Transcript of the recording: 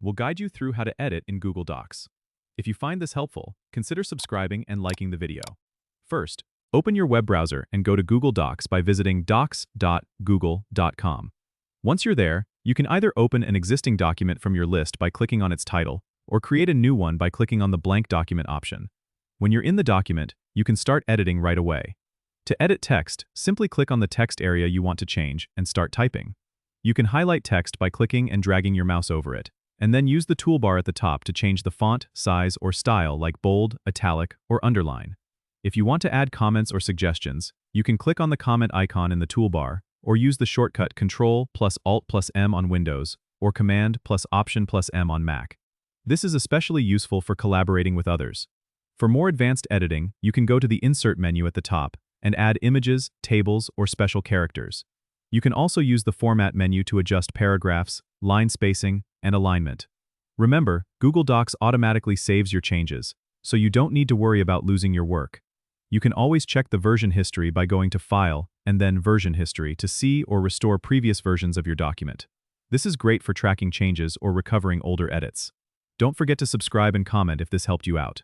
we'll guide you through how to edit in Google Docs. If you find this helpful, consider subscribing and liking the video. First, open your web browser and go to Google Docs by visiting docs.google.com. Once you're there, you can either open an existing document from your list by clicking on its title, or create a new one by clicking on the blank document option. When you're in the document, you can start editing right away. To edit text, simply click on the text area you want to change and start typing. You can highlight text by clicking and dragging your mouse over it, and then use the toolbar at the top to change the font, size, or style like bold, italic, or underline. If you want to add comments or suggestions, you can click on the comment icon in the toolbar, or use the shortcut Ctrl+Alt+M on Windows, or Command+Option+M on Mac. This is especially useful for collaborating with others. For more advanced editing, you can go to the Insert menu at the top and add images, tables, or special characters. You can also use the Format menu to adjust paragraphs, line spacing, and alignment. Remember, Google Docs automatically saves your changes, so you don't need to worry about losing your work. You can always check the version history by going to File and then Version History to see or restore previous versions of your document. This is great for tracking changes or recovering older edits. Don't forget to subscribe and comment if this helped you out.